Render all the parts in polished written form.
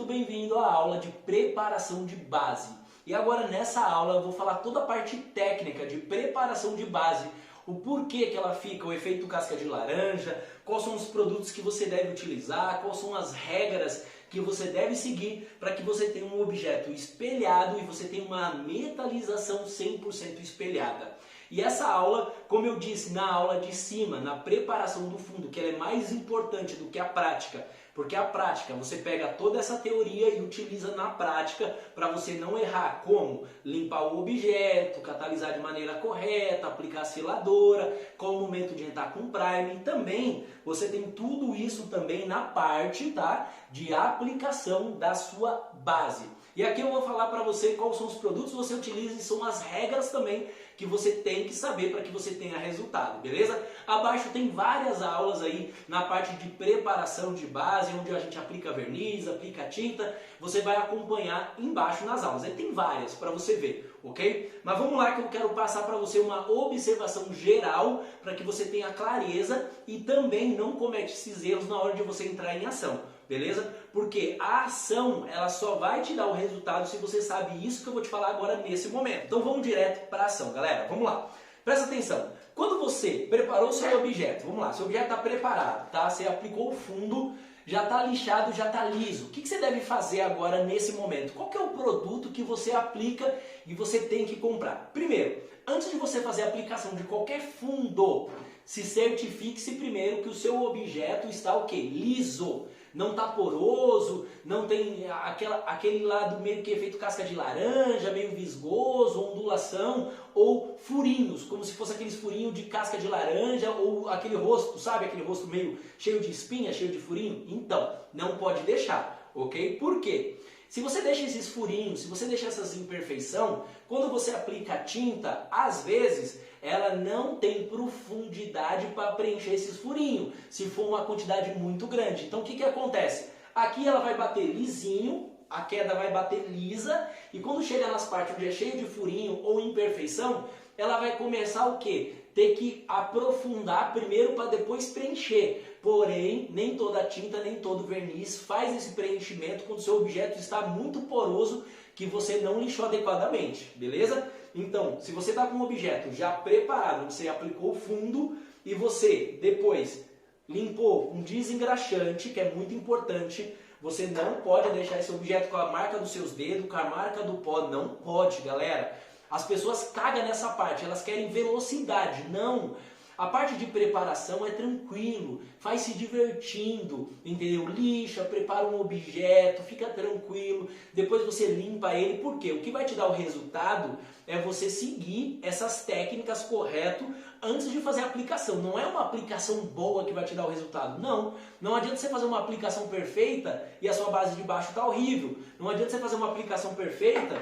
bem-vindo à aula de preparação de base. E agora nessa aula eu vou falar toda a parte técnica de preparação de base, o porquê que ela fica, o efeito casca de laranja, quais são os produtos que você deve utilizar, quais são as regras que você deve seguir para que você tenha um objeto espelhado e você tenha uma metalização 100% espelhada. E essa aula, como eu disse na aula de cima, na preparação do fundo, que ela é mais importante do que a prática, porque a prática, você pega toda essa teoria e utiliza na prática para você não errar. Como? Limpar o objeto, catalisar de maneira correta, aplicar a seladora, qual o momento de entrar com primer. Também você tem tudo isso também na parte, tá, de aplicação da sua base. E aqui eu vou falar para você quais são os produtos que você utiliza e são as regras também que você tem que saber para que você tenha resultado, beleza? Abaixo tem várias aulas aí na parte de preparação de base, onde a gente aplica verniz, aplica tinta, você vai acompanhar embaixo nas aulas. Aí tem várias para você ver, ok? Mas vamos lá que eu quero passar para você uma observação geral para que você tenha clareza e também não comete esses erros na hora de você entrar em ação. Beleza? Porque a ação, ela só vai te dar o resultado se você sabe isso que eu vou te falar agora nesse momento. Então vamos direto para a ação, galera. Vamos lá. Presta atenção. Quando você preparou o seu objeto, vamos lá, seu objeto está preparado, tá? Você aplicou o fundo, já está lixado, já está liso. O que você deve fazer agora nesse momento? Qual que é o produto que você aplica e você tem que comprar? Primeiro, antes de você fazer a aplicação de qualquer fundo, se certifique-se primeiro que o seu objeto está o quê? Liso. Não está poroso, não tem aquele lado meio que efeito casca de laranja, meio visgoso, ondulação ou furinhos, como se fosse aqueles furinhos de casca de laranja ou aquele rosto, sabe? Aquele rosto meio cheio de espinha, cheio de furinho. Então, não pode deixar, ok? Por quê? Se você deixa esses furinhos, se você deixa essas imperfeições, quando você aplica a tinta, às vezes ela não tem profundidade para preencher esses furinhos, se for uma quantidade muito grande. Então o que acontece? Aqui ela vai bater lisinho, a queda vai bater lisa, e quando chega nas partes onde é cheio de furinho ou imperfeição, ela vai começar o quê? Ter que aprofundar primeiro para depois preencher. Porém, nem toda tinta, nem todo verniz faz esse preenchimento quando o seu objeto está muito poroso que você não lixou adequadamente, beleza? Então, se você está com um objeto já preparado, você aplicou o fundo e você depois limpou um desengraxante, que é muito importante, você não pode deixar esse objeto com a marca dos seus dedos, com a marca do pó, não pode, galera. As pessoas cagam nessa parte, elas querem velocidade, não. A parte de preparação é tranquilo, faz se divertindo, entendeu? Lixa, prepara um objeto, fica tranquilo, depois você limpa ele, por quê? O que vai te dar o resultado é você seguir essas técnicas correto antes de fazer a aplicação. Não é uma aplicação boa que vai te dar o resultado, não. Não adianta você fazer uma aplicação perfeita e a sua base de baixo está horrível. Não adianta você fazer uma aplicação perfeita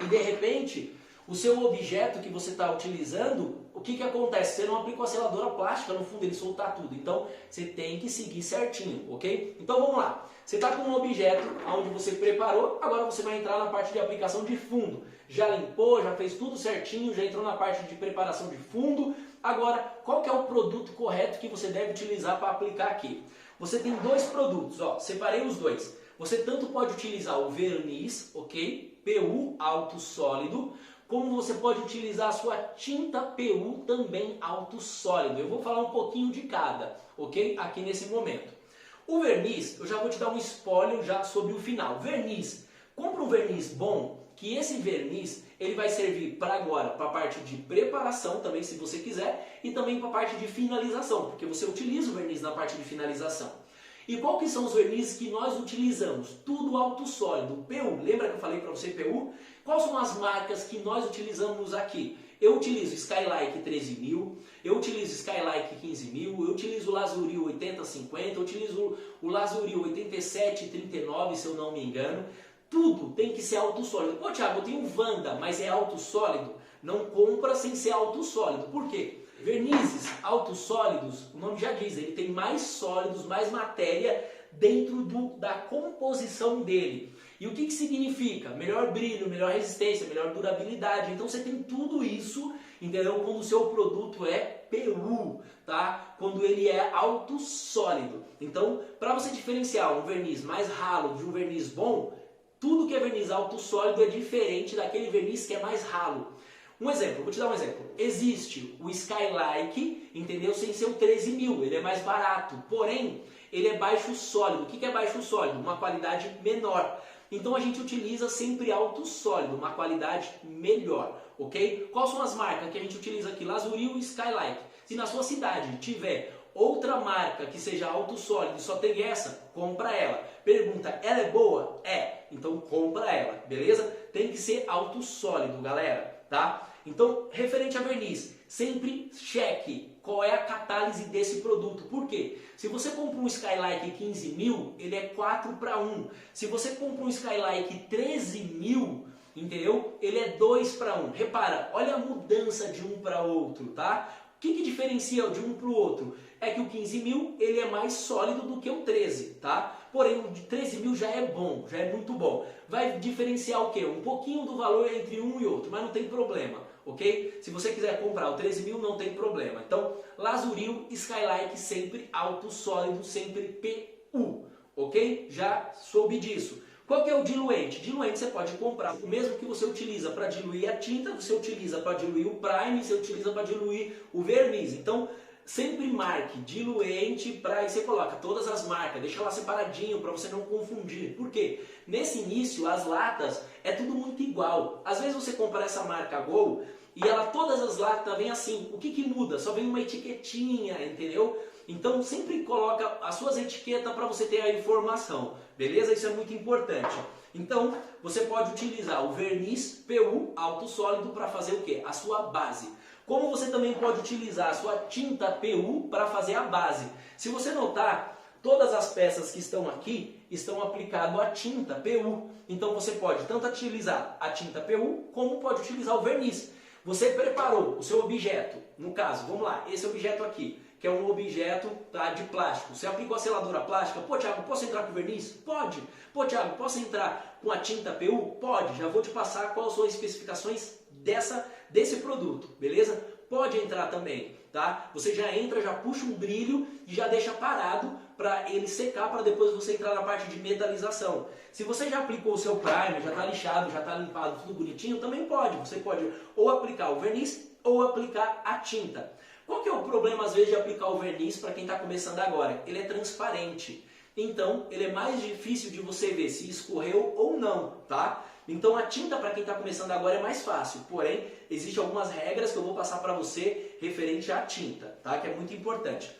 e de repente o seu objeto que você está utilizando, o que acontece? Você não aplicou a seladora plástica no fundo, ele soltar tudo. Então, você tem que seguir certinho, ok? Então, vamos lá. Você está com um objeto onde você preparou, agora você vai entrar na parte de aplicação de fundo. Já limpou, já fez tudo certinho, já entrou na parte de preparação de fundo. Agora, qual que é o produto correto que você deve utilizar para aplicar aqui? Você tem dois produtos, ó, separei os dois. Você tanto pode utilizar o verniz, ok? PU alto sólido, como você pode utilizar a sua tinta PU também alto sólido. Eu vou falar um pouquinho de cada, ok? Aqui nesse momento. O verniz, eu já vou te dar um spoiler já sobre o final. Verniz, compra um verniz bom, que esse verniz ele vai servir para agora, para a parte de preparação também, se você quiser, e também para a parte de finalização, porque você utiliza o verniz na parte de finalização. E qual que são os vernizes que nós utilizamos? Tudo alto sólido. PU, lembra que eu falei para você PU? Quais são as marcas que nós utilizamos aqui? Eu utilizo Skylike 13.000, eu utilizo Skylike 15.000, eu utilizo o Lazuril 8050, eu utilizo o Lazuril 8739, se eu não me engano. Tudo tem que ser alto sólido. Pô, Thiago, eu tenho Wanda, mas é alto sólido? Não compra sem ser alto sólido. Por quê? Vernizes alto sólidos, o nome já diz, ele tem mais sólidos, mais matéria dentro da composição dele. E o que significa? Melhor brilho, melhor resistência, melhor durabilidade. Então você tem tudo isso, entendeu? Quando o seu produto é PU, tá? quando ele é alto sólido. Então, para você diferenciar um verniz mais ralo de um verniz bom, tudo que é verniz alto sólido é diferente daquele verniz que é mais ralo. Um exemplo, vou te dar um exemplo. Existe o Skylike, entendeu? Sem ser o 13.000, ele é mais barato, porém, ele é baixo sólido. O que é baixo sólido? Uma qualidade menor. Então a gente utiliza sempre alto sólido, uma qualidade melhor, ok? Quais são as marcas que a gente utiliza aqui? Lazuril e Skylike. Se na sua cidade tiver outra marca que seja alto sólido e só tem essa, compra ela. Pergunta, ela é boa? É, então compra ela, beleza? Tem que ser alto sólido, galera, tá? Então, referente a verniz, sempre cheque qual é a catálise desse produto. Por quê? Se você compra um Skylike 15.000, ele é 4:1. Se você compra um Skylike 13.000, entendeu? Ele é 2:1. Repara, olha a mudança de um para outro, tá? O que diferencia de um para o outro? É que o 15.000 ele é mais sólido do que o 13, tá? Porém, o de 13.000 já é bom, já é muito bom. Vai diferenciar o quê? Um pouquinho do valor entre um e outro, mas não tem problema, ok? Se você quiser comprar o 13.000, não tem problema. Então, Lazuril, Skylike, sempre alto sólido, sempre PU, ok? Já soube disso. Qual que é o diluente? Diluente você pode comprar o mesmo que você utiliza para diluir a tinta, você utiliza para diluir o prime, você utiliza para diluir o verniz. Então, sempre marque diluente para... E você coloca todas as marcas, deixa lá separadinho para você não confundir. Por quê? Nesse início, as latas é tudo muito igual. Às vezes você compra essa marca Gol e ela, todas as latas vêm assim. O que muda? Só vem uma etiquetinha, entendeu? Então sempre coloca as suas etiquetas para você ter a informação, beleza? Isso é muito importante. Então você pode utilizar o verniz PU alto sólido para fazer o quê? A sua base. Como você também pode utilizar a sua tinta PU para fazer a base. Se você notar, todas as peças que estão aqui estão aplicado a tinta PU. Então você pode tanto utilizar a tinta PU como pode utilizar o verniz. Você preparou o seu objeto, no caso, vamos lá, esse objeto aqui, que é um objeto, tá, de plástico. Você aplicou a seladora plástica? Pô, Thiago, posso entrar com verniz? Pode. Pô, Thiago, posso entrar com a tinta PU? Pode. Já vou te passar quais são as especificações desse produto, beleza? Pode entrar também, tá? Você já entra, já puxa um brilho e já deixa parado para ele secar, para depois você entrar na parte de metalização. Se você já aplicou o seu primer, já está lixado, já está limpado, tudo bonitinho, também pode. Você pode ou aplicar o verniz ou aplicar a tinta. Qual que é o problema, às vezes, de aplicar o verniz para quem está começando agora? Ele é transparente. Então, ele é mais difícil de você ver se escorreu ou não, tá? Então, a tinta para quem está começando agora é mais fácil. Porém, existem algumas regras que eu vou passar para você referente à tinta, tá? Que é muito importante.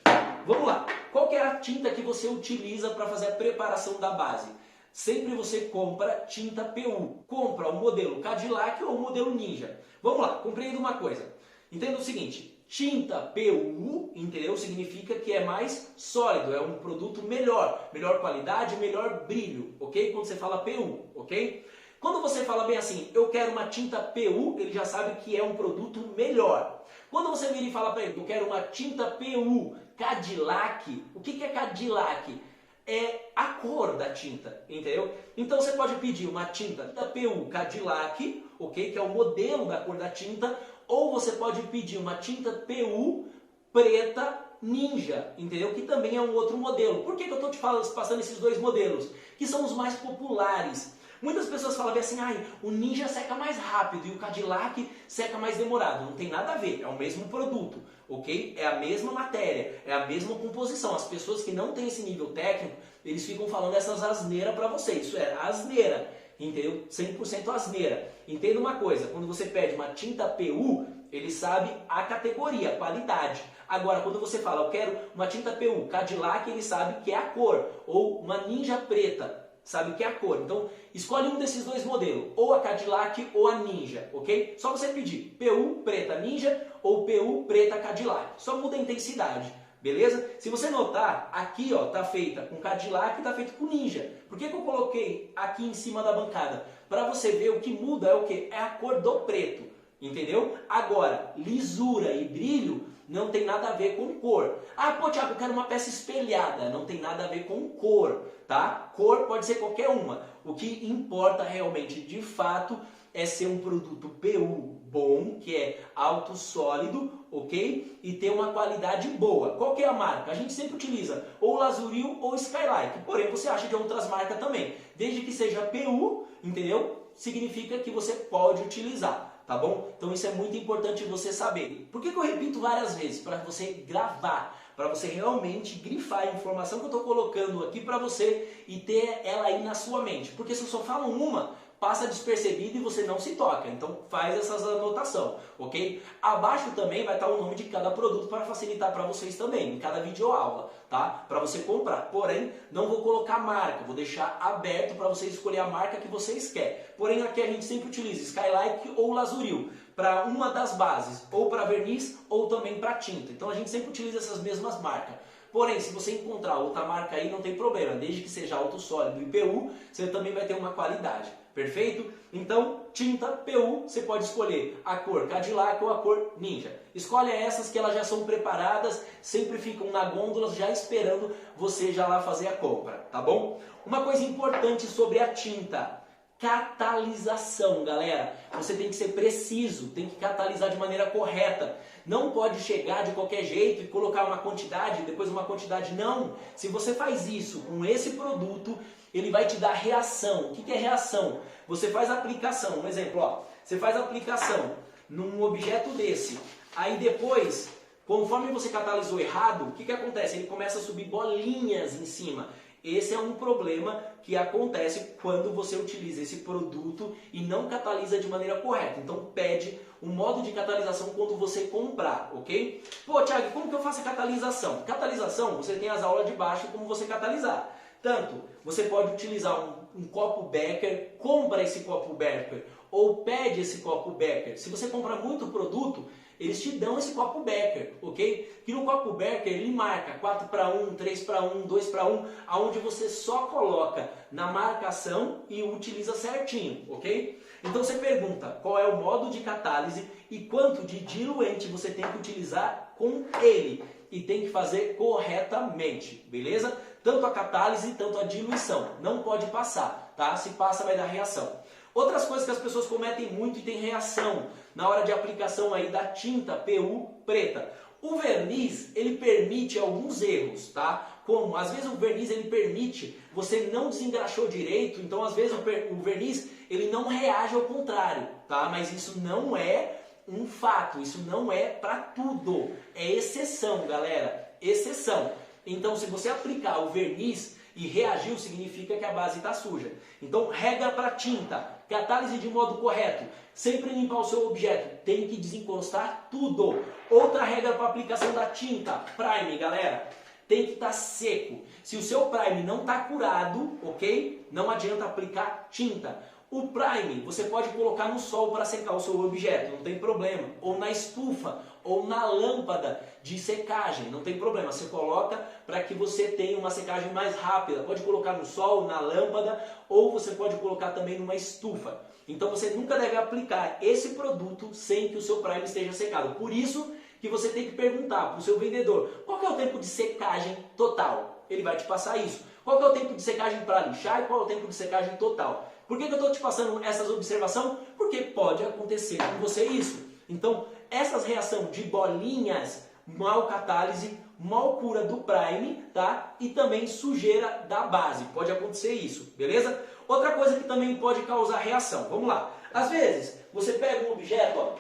Vamos lá. Qual que é a tinta que você utiliza para fazer a preparação da base? Sempre você compra tinta PU. Compra o modelo Cadillac ou o modelo Ninja. Vamos lá, compreenda uma coisa. Entenda o seguinte, tinta PU, entendeu? Significa que é mais sólido, é um produto melhor. Melhor qualidade, melhor brilho, ok? Quando você fala PU, ok? Quando você fala bem assim, eu quero uma tinta PU, ele já sabe que é um produto melhor. Quando você vira e fala para ele, eu quero uma tinta PU Cadillac, o que é Cadillac? É a cor da tinta, entendeu? Então você pode pedir uma tinta PU Cadillac, ok? Que é o modelo da cor da tinta, ou você pode pedir uma tinta PU preta Ninja, entendeu? Que também é um outro modelo. Por que eu estou te passando esses dois modelos? Que são os mais populares. Muitas pessoas falam assim, o Ninja seca mais rápido e o Cadillac seca mais demorado. Não tem nada a ver, é o mesmo produto, ok? É a mesma matéria, é a mesma composição. As pessoas que não têm esse nível técnico, eles ficam falando essas asneiras para você. Isso é asneira, entendeu? 100% asneira. Entenda uma coisa, quando você pede uma tinta PU, ele sabe a categoria, a qualidade. Agora, quando você fala, eu quero uma tinta PU Cadillac, ele sabe que é a cor. Ou uma Ninja preta, sabe o que é a cor. Então, escolhe um desses dois modelos, ou a Cadillac ou a Ninja, ok? Só você pedir PU preta Ninja ou PU preta Cadillac. Só muda a intensidade, beleza? Se você notar, aqui ó, tá feita com Cadillac e tá feita com Ninja. Por que eu coloquei aqui em cima da bancada? Para você ver o que muda é o que? É a cor do preto, entendeu? Agora, lisura e brilho não tem nada a ver com cor. Ah, pô, Thiago, eu quero uma peça espelhada. Não tem nada a ver com cor, tá? Cor pode ser qualquer uma. O que importa realmente, de fato, é ser um produto PU bom, que é alto sólido, ok? E ter uma qualidade boa. Qual que é a marca? A gente sempre utiliza ou Lazuril ou Skylike, porém você acha de outras marcas também. Desde que seja PU, entendeu? Significa que você pode utilizar, tá bom? Então isso é muito importante você saber. Por que eu repito várias vezes? Para você gravar, para você realmente grifar a informação que eu estou colocando aqui para você e ter ela aí na sua mente. Porque se eu só falo uma, passa despercebido e você não se toca. Então faz essas anotações, ok? Abaixo também vai estar o nome de cada produto para facilitar para vocês também, em cada videoaula, tá? Para você comprar. Porém, não vou colocar marca, vou deixar aberto para vocês escolher a marca que vocês querem. Porém, aqui a gente sempre utiliza Skylike ou Lazuril para uma das bases, ou para verniz ou também para tinta. Então a gente sempre utiliza essas mesmas marcas. Porém, se você encontrar outra marca aí, não tem problema. Desde que seja alto sólido e PU, você também vai ter uma qualidade. Perfeito? Então, tinta PU, você pode escolher a cor Cadillac ou a cor Ninja. Escolhe essas que elas já são preparadas, sempre ficam na gôndola já esperando você já lá fazer a compra, tá bom? Uma coisa importante sobre a tinta. Catalisação, galera. Você tem que ser preciso, tem que catalisar de maneira correta. Não pode chegar de qualquer jeito e colocar uma quantidade, depois uma quantidade. Não. Se você faz isso com esse produto, ele vai te dar reação. O que é reação? Você faz a aplicação. Um exemplo, ó. Você faz a aplicação num objeto desse. Aí depois, conforme você catalisou errado, o que acontece? Ele começa a subir bolinhas em cima. Esse é um problema que acontece quando você utiliza esse produto e não catalisa de maneira correta. Então pede um modo de catalisação quando você comprar, ok? Pô, Thiago, como que eu faço a catalisação? Catalisação, você tem as aulas de baixo como você catalisar. Tanto, você pode utilizar um copo Becker, compra esse copo Becker ou pede esse copo Becker. Se você compra muito produto, eles te dão esse copo Becker, ok? Que no copo Becker ele marca 4 para 1, 3 para 1, 2 para 1, aonde você só coloca na marcação e utiliza certinho, ok? Então você pergunta qual é o modo de catálise e quanto de diluente você tem que utilizar com ele. E tem que fazer corretamente, beleza? Tanto a catálise, tanto a diluição. Não pode passar, tá? Se passa vai dar reação. Outras coisas que as pessoas cometem muito e tem reação na hora de aplicação aí da tinta PU preta. O verniz, ele permite alguns erros, tá? Como, às vezes o verniz, ele permite, você não desengraxou direito, então às vezes o verniz, ele não reage ao contrário, tá? Mas isso não é um fato, isso não é para tudo, é exceção, galera, exceção. Então, se você aplicar o verniz e reagiu, significa que a base está suja. Então, regra para tinta, catálise de modo correto, sempre limpar o seu objeto, tem que desencostar tudo. Outra regra para aplicação da tinta, prime, galera, tem que estar seco. Se o seu prime não está curado, ok? Não adianta aplicar tinta. O prime você pode colocar no sol para secar o seu objeto, não tem problema. Ou na estufa, ou na lâmpada de secagem, não tem problema. Você coloca para que você tenha uma secagem mais rápida. Pode colocar no sol, na lâmpada, ou você pode colocar também numa estufa. Então você nunca deve aplicar esse produto sem que o seu prime esteja secado. Por isso que você tem que perguntar para o seu vendedor, qual que é o tempo de secagem total? Ele vai te passar isso. Qual que é o tempo de secagem para lixar e qual é o tempo de secagem total? Por que eu estou te passando essas observações? Porque pode acontecer com você isso. Então, essas reações de bolinhas, mal catálise, mal cura do prime, tá? E também sujeira da base. Pode acontecer isso, beleza? Outra coisa que também pode causar reação. Vamos lá. Às vezes, você pega um objeto, ó,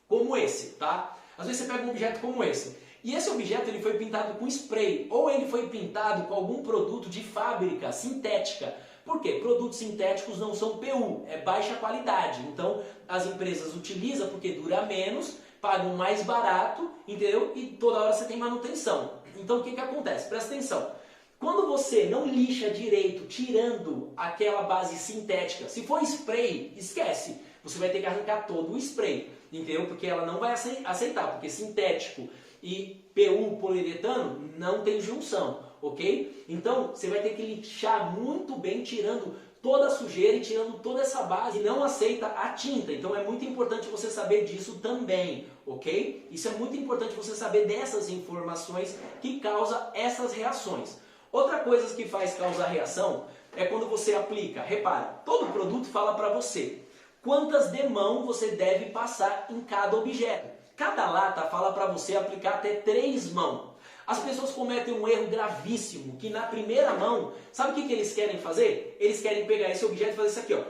como esse, tá? Às vezes você pega um objeto como esse. E esse objeto ele foi pintado com spray, ou ele foi pintado com algum produto de fábrica sintética. Por quê? Produtos sintéticos não são PU, é baixa qualidade. Então as empresas utilizam porque dura menos, pagam mais barato, entendeu? E toda hora você tem manutenção. Então o que acontece? Presta atenção. Quando você não lixa direito, tirando aquela base sintética, se for spray, esquece. Você vai ter que arrancar todo o spray, entendeu? Porque ela não vai aceitar, porque sintético e PU, poliuretano, não tem junção, ok? Então, você vai ter que lixar muito bem, tirando toda a sujeira e tirando toda essa base e não aceita a tinta. Então é muito importante você saber disso também, ok? Isso é muito importante você saber dessas informações que causam essas reações. Outra coisa que faz causar reação é quando você aplica. Repara, todo produto fala para você quantas demãos você deve passar em cada objeto. Cada lata fala para você aplicar até 3 mãos. As pessoas cometem um erro gravíssimo, que na primeira mão, sabe o que eles querem fazer? Eles querem pegar esse objeto e fazer isso aqui, ó.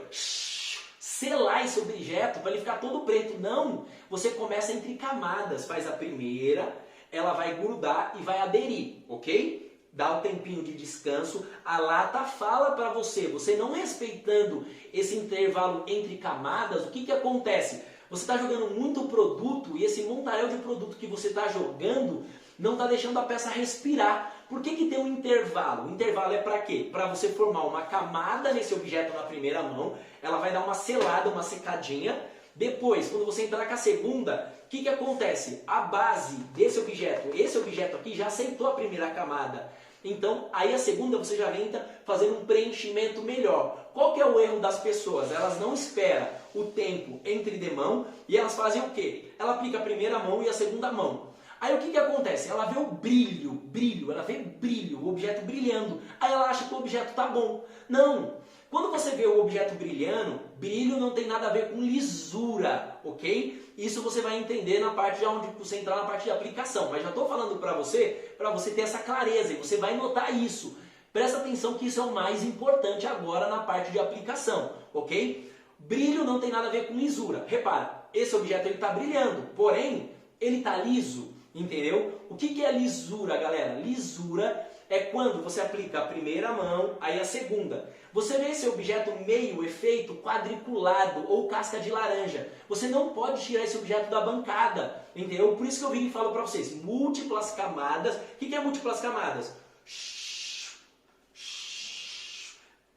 Selar esse objeto para ele ficar todo preto. Não! Você começa entre camadas, faz a primeira, ela vai grudar e vai aderir, ok? Dá um tempinho de descanso, a lata fala para você, você não respeitando esse intervalo entre camadas, o que acontece? Você está jogando muito produto e esse montaréu de produto que você está jogando não está deixando a peça respirar. Por que tem um intervalo? O intervalo é para quê? Para você formar uma camada nesse objeto na primeira mão, ela vai dar uma selada, uma secadinha. Depois, quando você entrar com a segunda, o que acontece? A base desse objeto, esse objeto aqui já aceitou a primeira camada. Então, aí a segunda você já vem fazendo um preenchimento melhor. Qual que é o erro das pessoas? Elas não esperam o tempo entre demão e elas fazem o quê? Ela aplica a primeira mão e a segunda mão. Aí o que acontece? Ela vê o brilho, ela vê brilho, o objeto brilhando. Aí ela acha que o objeto está bom. Não! Quando você vê o objeto brilhando, brilho não tem nada a ver com lisura, ok? Isso você vai entender na parte de onde você entrar na parte de aplicação. Mas já estou falando para você ter essa clareza e você vai notar isso. Presta atenção que isso é o mais importante agora na parte de aplicação, ok? Brilho não tem nada a ver com lisura. Repara, esse objeto está brilhando, porém ele está liso. Entendeu? O que é lisura, galera? Lisura é quando você aplica a primeira mão, aí a segunda. Você vê esse objeto meio efeito quadriculado ou casca de laranja. Você não pode tirar esse objeto da bancada. Entendeu? Por isso que eu vim e falo para vocês. Múltiplas camadas. O que é múltiplas camadas?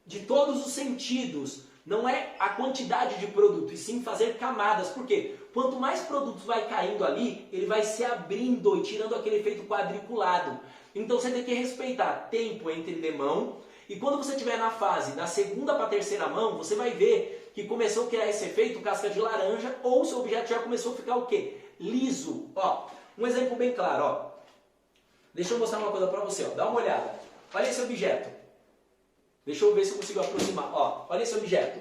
De todos os sentidos. Não é a quantidade de produto, e sim fazer camadas. Por quê? Quanto mais produto vai caindo ali, ele vai se abrindo e tirando aquele efeito quadriculado. Então você tem que respeitar tempo entre demão. E quando você estiver na fase da segunda para a terceira mão, você vai ver que começou a criar esse efeito casca de laranja, ou o seu objeto já começou a ficar o quê? Liso. Ó, um exemplo bem claro. Ó. Deixa eu mostrar uma coisa para você. Ó. Dá uma olhada. Olha esse objeto. Deixa eu ver se eu consigo aproximar. Ó, olha esse objeto.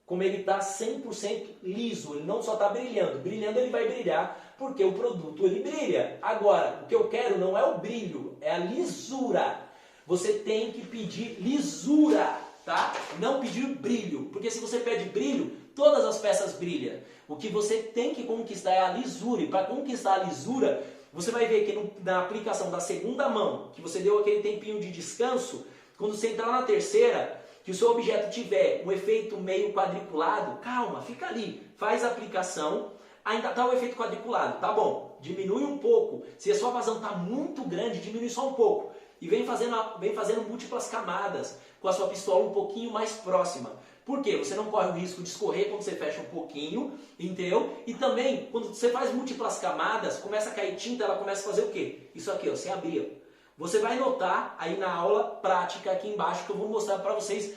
Como ele está 100% liso. Ele não só está brilhando. Brilhando ele vai brilhar porque o produto ele brilha. Agora, o que eu quero não é o brilho, é a lisura. Você tem que pedir lisura, tá? Não pedir brilho. Porque se você pede brilho, todas as peças brilham. O que você tem que conquistar é a lisura. E para conquistar a lisura, você vai ver que na aplicação da segunda mão, que você deu aquele tempinho de descanso, quando você entrar na terceira, que o seu objeto tiver um efeito meio quadriculado, calma, fica ali, faz a aplicação, ainda está o efeito quadriculado, tá bom, diminui um pouco, se a sua vazão está muito grande, diminui só um pouco, e vem fazendo múltiplas camadas, com a sua pistola um pouquinho mais próxima. Por quê? Você não corre o risco de escorrer quando você fecha um pouquinho, entendeu? E também, quando você faz múltiplas camadas, começa a cair tinta, ela começa a fazer o quê? Isso aqui, ó, se abrir. Você vai notar aí na aula prática aqui embaixo que eu vou mostrar para vocês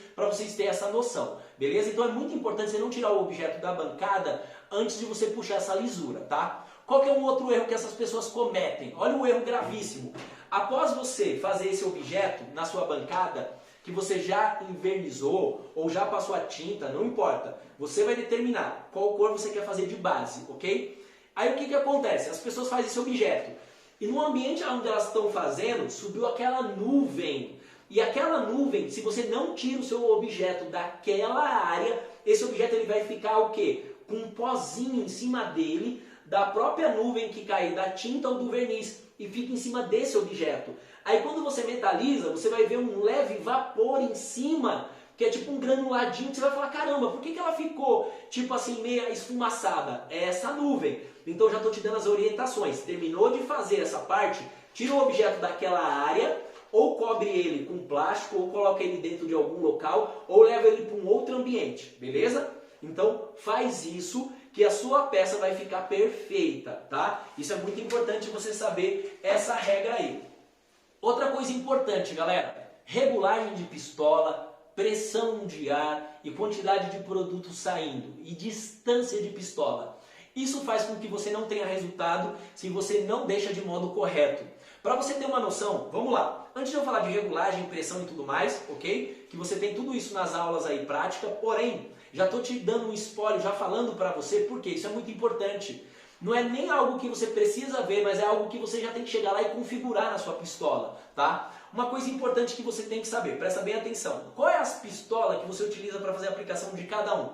terem essa noção, beleza? Então é muito importante você não tirar o objeto da bancada antes de você puxar essa lisura, tá? Qual que é um outro erro que essas pessoas cometem? Olha um erro gravíssimo. Após você fazer esse objeto na sua bancada, que você já invernizou ou já passou a tinta, não importa. Você vai determinar qual cor você quer fazer de base, ok? Aí o que acontece? As pessoas fazem esse objeto. E no ambiente onde elas estão fazendo, subiu aquela nuvem. E aquela nuvem, se você não tira o seu objeto daquela área, esse objeto ele vai ficar o quê? Com um pozinho em cima dele, da própria nuvem que cai da tinta ou do verniz. E fica em cima desse objeto. Aí quando você metaliza, você vai ver um leve vapor em cima, que é tipo um granuladinho, que você vai falar, caramba, por que ela ficou tipo assim, meia esfumaçada? É essa nuvem. Então já estou te dando as orientações. Terminou de fazer essa parte, tira o objeto daquela área, ou cobre ele com plástico, ou coloca ele dentro de algum local, ou leva ele para um outro ambiente, beleza? Então faz isso, que a sua peça vai ficar perfeita, tá? Isso é muito importante você saber essa regra aí. Outra coisa importante, galera, regulagem de pistola, pressão de ar e quantidade de produto saindo e distância de pistola. Isso faz com que você não tenha resultado se você não deixa de modo correto. Para você ter uma noção, vamos lá. Antes de eu falar de regulagem, pressão e tudo mais, ok? Que você tem tudo isso nas aulas aí prática, porém, já estou te dando um spoiler, já falando para você, porque isso é muito importante. Não é nem algo que você precisa ver, mas é algo que você já tem que chegar lá e configurar na sua pistola, tá? Uma coisa importante que você tem que saber, presta bem atenção. Qual é a pistola que você utiliza para fazer a aplicação de cada um?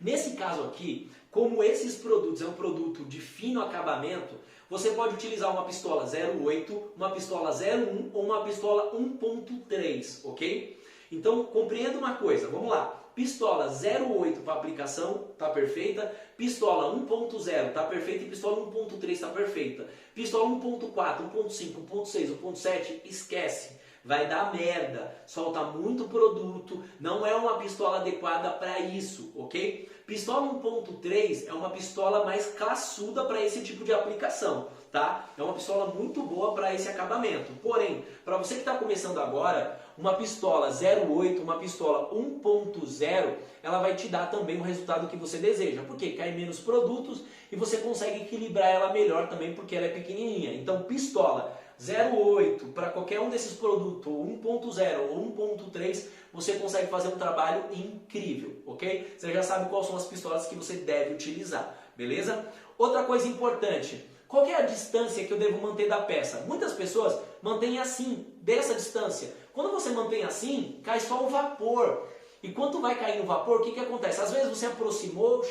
Nesse caso aqui, como esses produtos é um produto de fino acabamento, você pode utilizar uma pistola 0.8, uma pistola 0.1 ou uma pistola 1.3, ok? Então, compreenda uma coisa, vamos lá. Pistola 0.8 para aplicação, tá perfeita. Pistola 1.0 tá perfeita e pistola 1.3 tá perfeita. Pistola 1.4, 1.5, 1.6, 1.7, esquece. Vai dar merda, solta muito produto, não é uma pistola adequada para isso, ok? Pistola 1.3 é uma pistola mais classuda para esse tipo de aplicação, tá? É uma pistola muito boa para esse acabamento. Porém, para você que está começando agora, uma pistola 0.8, uma pistola 1.0, ela vai te dar também o resultado que você deseja, porque cai menos produtos e você consegue equilibrar ela melhor também porque ela é pequenininha. Então, pistola 0.8 para qualquer um desses produtos, 1.0 ou 1.3, você consegue fazer um trabalho incrível, ok? Você já sabe quais são as pistolas que você deve utilizar, beleza? Outra coisa importante, qual é a distância que eu devo manter da peça? Muitas pessoas mantêm assim, dessa distância. Quando você mantém assim, cai só o vapor. E quando vai cair no vapor, o que acontece? Às vezes você aproximou,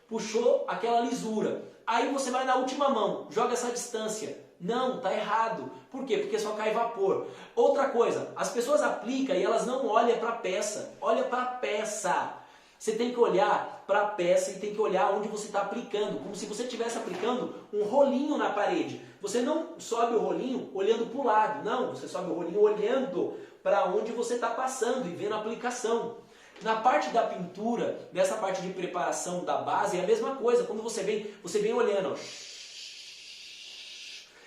puxou aquela lisura. Aí você vai na última mão, joga essa distância. Não, tá errado. Por quê? Porque só cai vapor. Outra coisa, as pessoas aplicam e elas não olham para a peça. Olha para a peça. Você tem que olhar para a peça e tem que olhar onde você está aplicando. Como se você estivesse aplicando um rolinho na parede. Você não sobe o rolinho olhando para o lado. Não, você sobe o rolinho olhando para onde você está passando e vendo a aplicação. Na parte da pintura, nessa parte de preparação da base, é a mesma coisa. Quando você vem olhando, ó,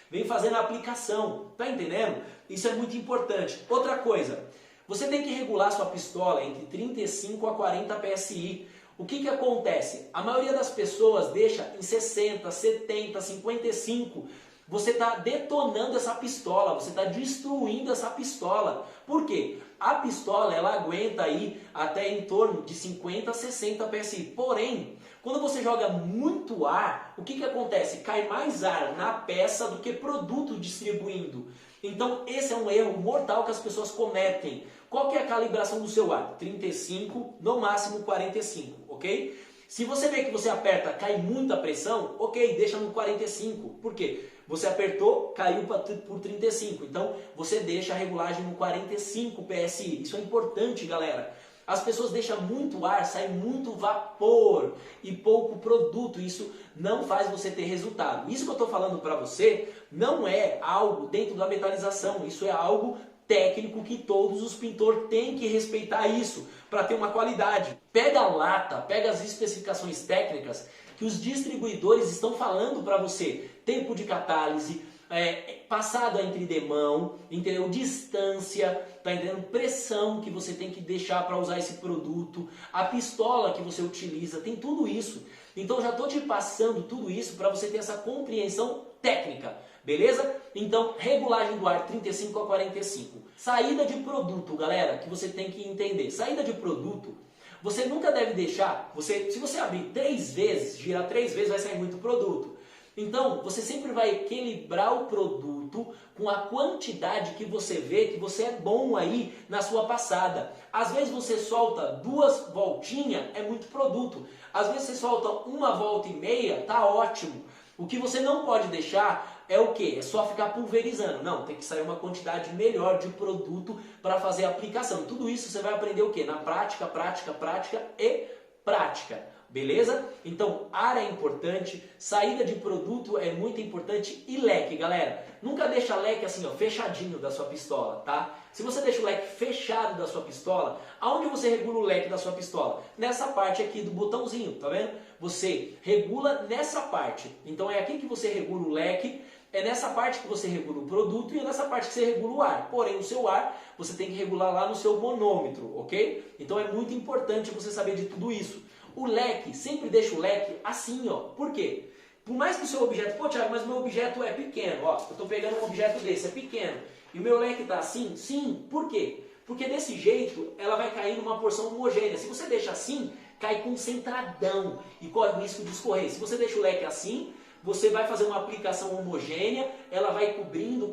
vem fazendo a aplicação, tá entendendo? Isso é muito importante. Outra coisa, você tem que regular sua pistola entre 35 a 40 PSI. O que acontece? A maioria das pessoas deixa em 60, 70, 55. Você está detonando essa pistola, você está destruindo essa pistola. Por quê? A pistola ela aguenta aí até em torno de 50 a 60 PSI. Porém, quando você joga muito ar, o que acontece? Cai mais ar na peça do que produto distribuindo. Então esse é um erro mortal que as pessoas cometem. Qual que é a calibração do seu ar? 35, no máximo 45, ok? Se você vê que você aperta, cai muita pressão, ok, deixa no 45. Por quê? Você apertou, caiu por 35. Então você deixa a regulagem no 45 PSI. Isso é importante, galera. As pessoas deixam muito ar, sai muito vapor e pouco produto. Isso não faz você ter resultado. Isso que eu estou falando para você não é algo dentro da metalização. Isso é algo técnico que todos os pintores têm que respeitar isso para ter uma qualidade. Pega a lata, pega as especificações técnicas que os distribuidores estão falando para você. Tempo de catálise, passado entre demão, entendeu? Distância, tá entendendo? Pressão que você tem que deixar para usar esse produto, a pistola que você utiliza, tem tudo isso. Então já estou te passando tudo isso para você ter essa compreensão técnica, beleza? Então, regulagem do ar 35 a 45. Saída de produto, galera, que você tem que entender. Saída de produto, você nunca deve deixar, se você abrir 3 vezes, girar 3 vezes, vai sair muito produto. Então, você sempre vai equilibrar o produto com a quantidade que você vê que você é bom aí na sua passada. Às vezes você solta 2 voltinhas, é muito produto. Às vezes você solta 1 volta e meia, tá ótimo. O que você não pode deixar é o quê? É só ficar pulverizando. Não, tem que sair uma quantidade melhor de produto para fazer a aplicação. Tudo isso você vai aprender o quê? Na prática, prática, prática e prática. Beleza? Então, ar é importante, saída de produto é muito importante e leque, galera. Nunca deixa leque assim, ó, fechadinho da sua pistola, tá? Se você deixa o leque fechado da sua pistola, aonde você regula o leque da sua pistola? Nessa parte aqui do botãozinho, tá vendo? Você regula nessa parte. Então é aqui que você regula o leque É nessa parte que você regula o produto e é nessa parte que você regula o ar. Porém, o seu ar você tem que regular lá no seu manômetro, ok? Então é muito importante você saber de tudo isso. O leque, sempre deixa o leque assim, ó. Por quê? Por mais que o seu objeto, pô, Thiago, mas meu objeto é pequeno, ó. Eu estou pegando um objeto desse, é pequeno. E o meu leque está assim? Sim. Por quê? Porque desse jeito ela vai cair numa porção homogênea. Se você deixa assim, cai concentradão e corre o risco de escorrer. Se você deixa o leque assim, você vai fazer uma aplicação homogênea, ela vai cobrindo,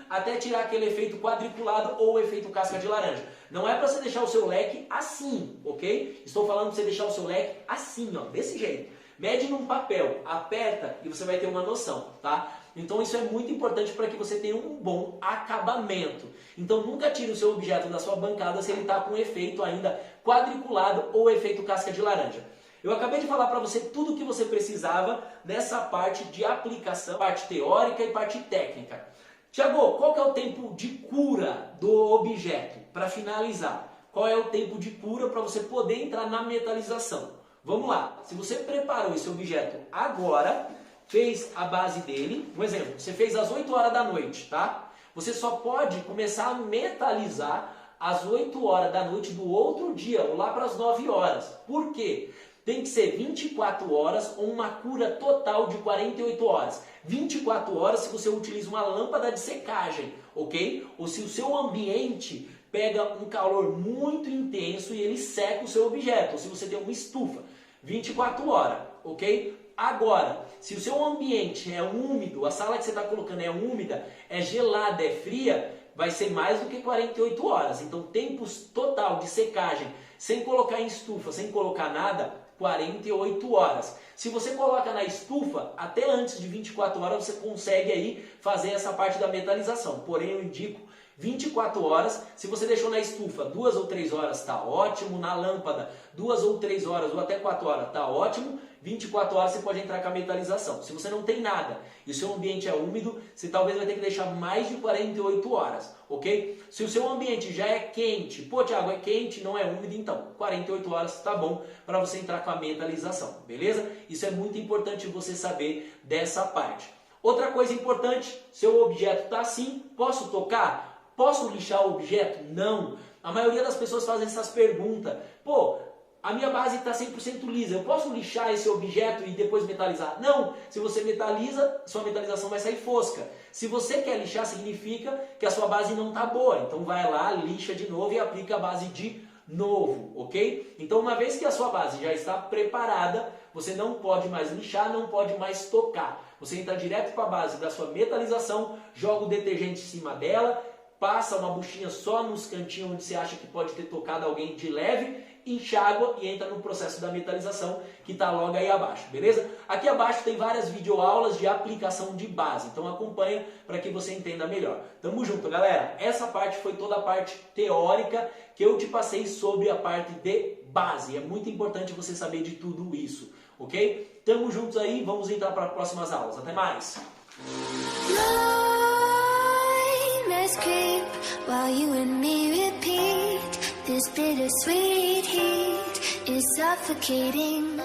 até tirar aquele efeito quadriculado ou efeito casca de laranja. Não é para você deixar o seu leque assim, ok? Estou falando para você deixar o seu leque assim, ó, desse jeito. Mede num papel, aperta e você vai ter uma noção, tá? Então isso é muito importante para que você tenha um bom acabamento. Então nunca tire o seu objeto da sua bancada se ele está com efeito ainda quadriculado ou efeito casca de laranja. Eu acabei de falar para você tudo o que você precisava nessa parte de aplicação, parte teórica e parte técnica. Tiago, qual que é o tempo de cura do objeto? Para finalizar, qual é o tempo de cura para você poder entrar na metalização? Vamos lá, se você preparou esse objeto agora, fez a base dele, um exemplo, você fez às 8 horas da noite, tá? Você só pode começar a metalizar às 8 horas da noite do outro dia, ou lá para as 9 horas. Por quê? Tem que ser 24 horas ou uma cura total de 48 horas. 24 horas se você utiliza uma lâmpada de secagem, ok? Ou se o seu ambiente pega um calor muito intenso e ele seca o seu objeto, ou se você tem uma estufa. 24 horas, ok? Agora, se o seu ambiente é úmido, a sala que você está colocando é úmida, é gelada, é fria, vai ser mais do que 48 horas. Então, tempos total de secagem, sem colocar em estufa, sem colocar nada, 48 horas. Se você coloca na estufa, até antes de 24 horas você consegue aí fazer essa parte da metalização. Porém, eu indico 24 horas. Se você deixou na estufa 2 ou 3 horas, está ótimo. Na lâmpada, 2 ou 3 horas ou até 4 horas, está ótimo. 24 horas você pode entrar com a metalização. Se você não tem nada e o seu ambiente é úmido, você talvez vai ter que deixar mais de 48 horas, ok? Se o seu ambiente já é quente, pô, Thiago, é quente, não é úmido, então 48 horas está bom para você entrar com a metalização, beleza? Isso é muito importante você saber dessa parte. Outra coisa importante, seu objeto está assim, posso tocar? Posso lixar o objeto? Não. A maioria das pessoas fazem essas perguntas. Pô, a minha base está 100% lisa, eu posso lixar esse objeto e depois metalizar? Não, se você metaliza, sua metalização vai sair fosca. Se você quer lixar, significa que a sua base não está boa. Então vai lá, lixa de novo e aplica a base de novo, ok? Então uma vez que a sua base já está preparada, você não pode mais lixar, não pode mais tocar. Você entra direto para a base da sua metalização, joga o detergente em cima dela, passa uma buchinha só nos cantinhos onde você acha que pode ter tocado alguém de leve, enxágua e entra no processo da metalização que está logo aí abaixo, beleza? Aqui abaixo tem várias videoaulas de aplicação de base, então acompanha para que você entenda melhor. Tamo junto, galera! Essa parte foi toda a parte teórica que eu te passei sobre a parte de base. É muito importante você saber de tudo isso, ok? Tamo juntos aí, vamos entrar para as próximas aulas. Até mais! While you and me repeat, this bittersweet heat is suffocating.